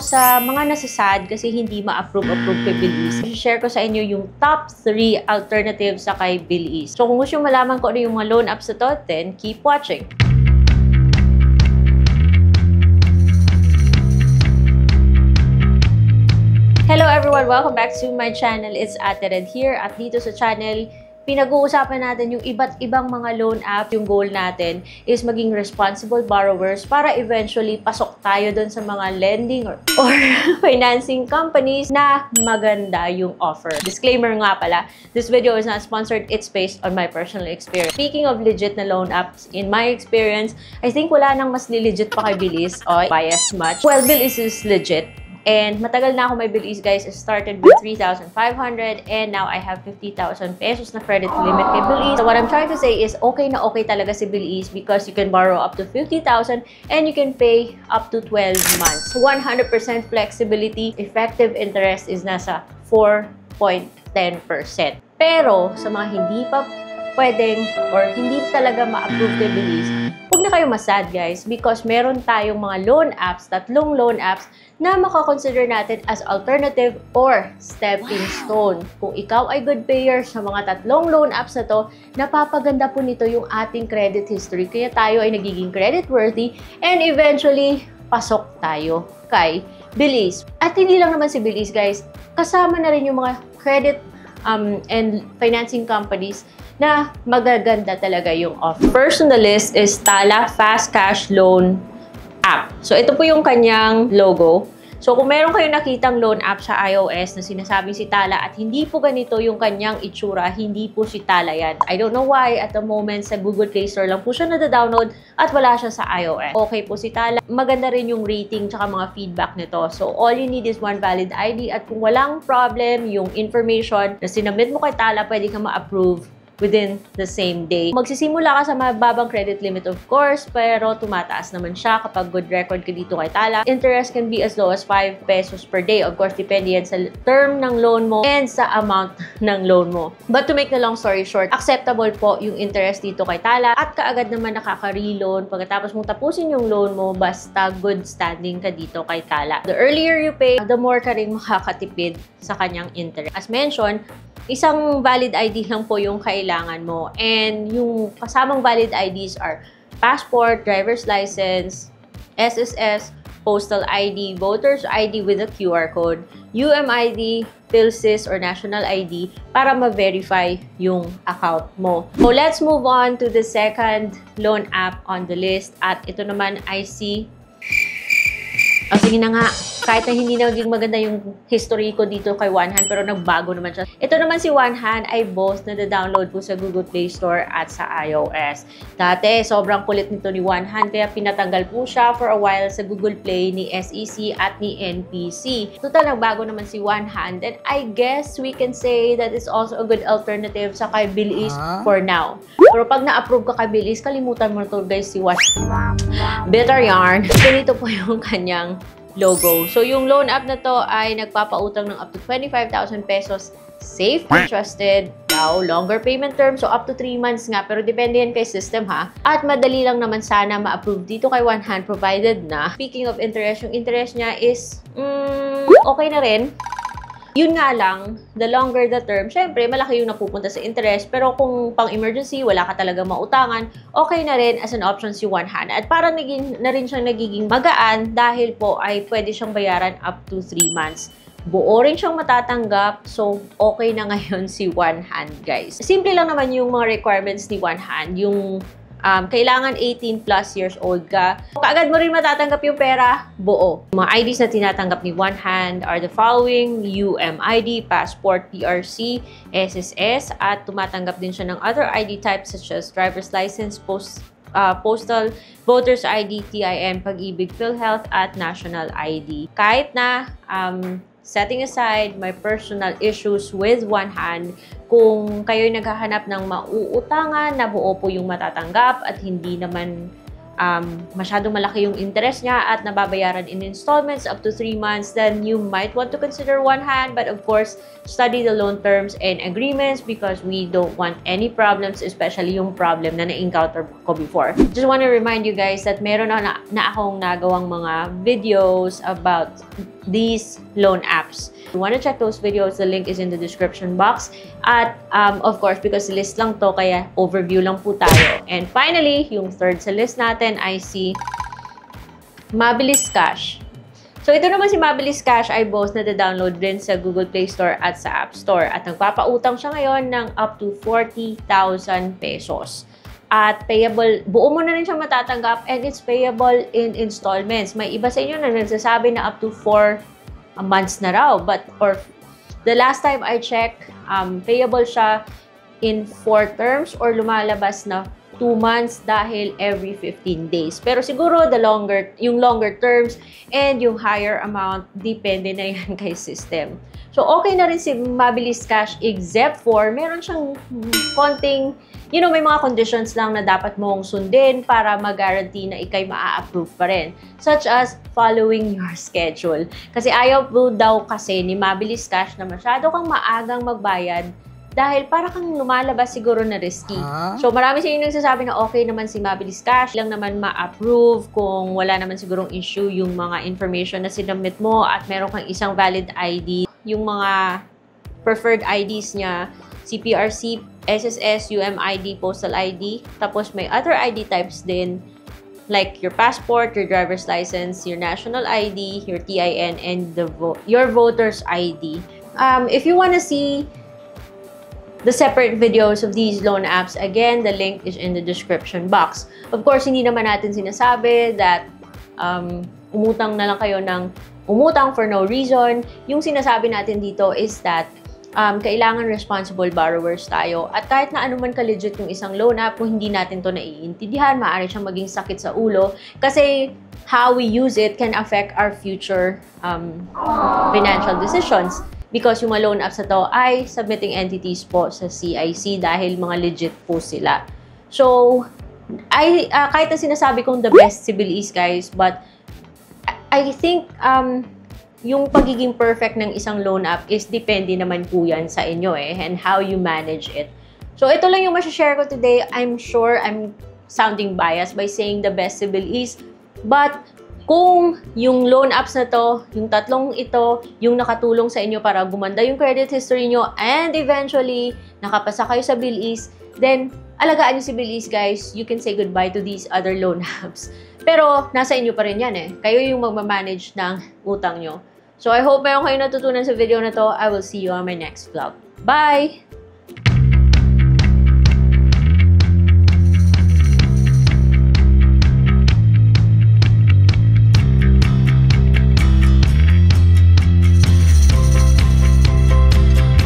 Sa mga nasasad kasi hindi ma-approve kay Bilis, share ko sa inyo yung top 3 alternatives sa kay Bilis. So kung gusto nyo malaman ko ano yung mga loan apps na to, then keep watching. Hello everyone! Welcome back to my channel. It's Ate Red here. At dito sa channel, pinag-uusapan natin yung iba't ibang mga loan app. Yung goal natin is maging responsible borrowers para eventually pasok tayo dun sa mga lending or financing companies na maganda yung offer. Disclaimer nga pala, this video is not sponsored. It's based on my personal experience. Speaking of legit na loan apps, in my experience, I think wala nang mas legit pa kay Bilis o bias much. Well, Bilis is legit. And matagal na ako may Bilis, guys. I started with 3,500 and now I have 50,000 pesos na credit limit kay Bilis. So what I'm trying to say is okay na okay talaga si Bilis because you can borrow up to 50,000 and you can pay up to 12 months. 100% flexibility. Effective interest is nasa 4.10%. Pero sa mga hindi pa pwedeng or hindi talaga ma-approve kay Bilis, huwag na kayo masad, guys, because meron tayong mga loan apps, tatlong loan apps na makakonsider natin as alternative or stepping stone. Kung ikaw ay good payer sa mga tatlong loan apps na to, napapaganda po nito yung ating credit history. Kaya tayo ay nagiging credit worthy and eventually pasok tayo kay Bilis. At hindi lang naman si Bilis, guys, kasama na rin yung mga credit and financing companies na magaganda talaga yung offer. First on the list is Tala Fast Cash Loan App. So, ito po yung kanyang logo. So, kung meron kayong nakitang loan app sa iOS na sinasabing si Tala at hindi po ganito yung kanyang itsura, hindi po si Tala yan. I don't know why at the moment sa Google Play Store lang po siya nada-download at wala siya sa iOS. Okay po si Tala. Maganda rin yung rating tsaka mga feedback nito. So, all you need is one valid ID at kung walang problem yung information na sinabit mo kay Tala, pwede ka ma-approve within the same day. Magsisimula ka sa mababang credit limit, of course, pero tumataas naman siya kapag good record ka dito kay Tala. Interest can be as low as 5 pesos per day. Of course, depende yan sa term ng loan mo and sa amount ng loan mo. But to make the long story short, acceptable po yung interest dito kay Tala at kaagad naman nakaka-reloan pagkatapos mong tapusin yung loan mo basta good standing ka dito kay Tala. The earlier you pay, the more ka rin makakatipid sa kanyang interest. As mentioned, isang valid ID lang po yung kailangan mo. And yung kasamang valid IDs are passport, driver's license, SSS, postal ID, voter's ID with a QR code, UMID, PhilSys or national ID para ma-verify yung account mo. So let's move on to the second loan app on the list. At ito naman ay si... O sige na nga, kahit na hindi naging maganda yung history ko dito kay OneHand, pero nagbago naman siya. Ito naman si OneHand ay both na-download po sa Google Play Store at sa iOS. Dati, sobrang kulit nito ni OneHand, kaya pinatanggal po siya for a while sa Google Play ni SEC at ni NPC. Total, nagbago naman si OneHand, and I guess we can say that it's also a good alternative sa kay Bilis for now. Pero pag na-approve ka kay Bilis, kalimutan mo na to, guys, si OneHand. Bitter yarn. Ganito po yung kanyang logo. So, yung loan app na to ay nagpapautang ng up to 25,000 pesos. Safe and trusted. Now, longer payment term. So, up to 3 months nga. Pero depende yan kay system, ha? At madali lang naman sana ma-approve dito kay OneHand provided na. Speaking of interest, yung interest niya is okay na rin. Yun nga lang, the longer the term, syempre, malaki yung napupunta sa interest. Pero kung pang-emergency, wala ka talaga mautangan, okay na rin as an option si OneHand. At parang na rin siyang nagiging magaan dahil po ay pwede siyang bayaran up to 3 months. Buo rin siyang matatanggap, so okay na ngayon si OneHand, guys. Simple lang naman yung mga requirements ni OneHand. Yung kailangan 18 plus years old ka. Kaagad mo rin matatanggap yung pera, buo. Mga IDs na tinatanggap ni OneHand are the following: UMID, passport, PRC, SSS, at tumatanggap din siya ng other ID types such as driver's license, postal, voter's ID, TIN, Pag-ibig, PhilHealth, at national ID. Kahit na setting aside my personal issues with OneHand, kung kayo'y naghahanap ng mauutangan na buo po yung matatanggap at hindi naman masyadong malaki yung interest niya at nababayaran in installments up to 3 months, then you might want to consider one hand. But of course, study the loan terms and agreements because we don't want any problems, especially yung problem na na-encounter ko before. Just want to remind you guys that meron na akong nagawang mga videos about these loan apps. If you want to check those videos, the link is in the description box. At of course, because list lang to, kaya overview lang po tayo. And finally, yung third sa list natin ay si Mabilis Cash. So ito naman si Mabilis Cash ay both na-download din sa Google Play Store at sa App Store. At nagpapautang siya ngayon ng up to 40,000 pesos. At payable, buo mo na rin siya matatanggap, and it's payable in installments. May iba sa inyo na nagsasabi na up to 4 months na raw. But the last time I checked, payable siya in 4 terms or lumalabas na 2 months dahil every 15 days. Pero siguro yung longer terms and yung higher amount, depende na yan kay system. So, okay na rin si Mabilis Cash except for meron siyang konting, may mga conditions lang na dapat mong sundin para mag-guarantee na ikay maa-approve pa rin. Such as following your schedule. Kasi ayaw po daw kasi ni Mabilis Cash na masyado kang maagang magbayad dahil para kang lumalabas siguro na risky. So, marami sa inyo nagsasabi na okay naman si Mabilis Cash, lang naman ma-approve kung wala naman sigurong issue yung mga information na sinubmit mo at meron kang isang valid ID. Yung mga preferred IDs niya, CPRC, SSS, UMID, Postal ID. Tapos may other ID types din like your passport, your driver's license, your national ID, your TIN, and your voter's ID. If you want to see the separate videos of these loan apps, again, the link is in the description box. Of course, hindi naman natin sinasabi that umutang na lang kayo ng umutang for no reason. Yung sinasabi natin dito is that kailangan responsible borrowers tayo. At kahit na anuman ka-legit yung isang loan app, kung hindi natin to naiintindihan, maaari siyang maging sakit sa ulo. Kasi how we use it can affect our future financial decisions. Because yung mga loan apps na to ay submitting entities po sa CIC dahil mga legit po sila. So, kahit na sinasabi kong the best CIBIL guys, but I think yung pagiging perfect ng isang loan app is depende naman po yan sa inyo and how you manage it. So, ito lang yung masashare ko today. I'm sure I'm sounding biased by saying the best CIBIL but kung yung loan apps na to, yung tatlong ito, yung nakatulong sa inyo para gumanda yung credit history nyo and eventually nakapasa kayo sa BILIS, then alagaan nyo si BILIS guys. You can say goodbye to these other loan apps. Pero nasa inyo pa rin yan Kayo yung magmamanage ng utang nyo. So I hope meron kayo natutunan sa video na to. I will see you on my next vlog. Bye!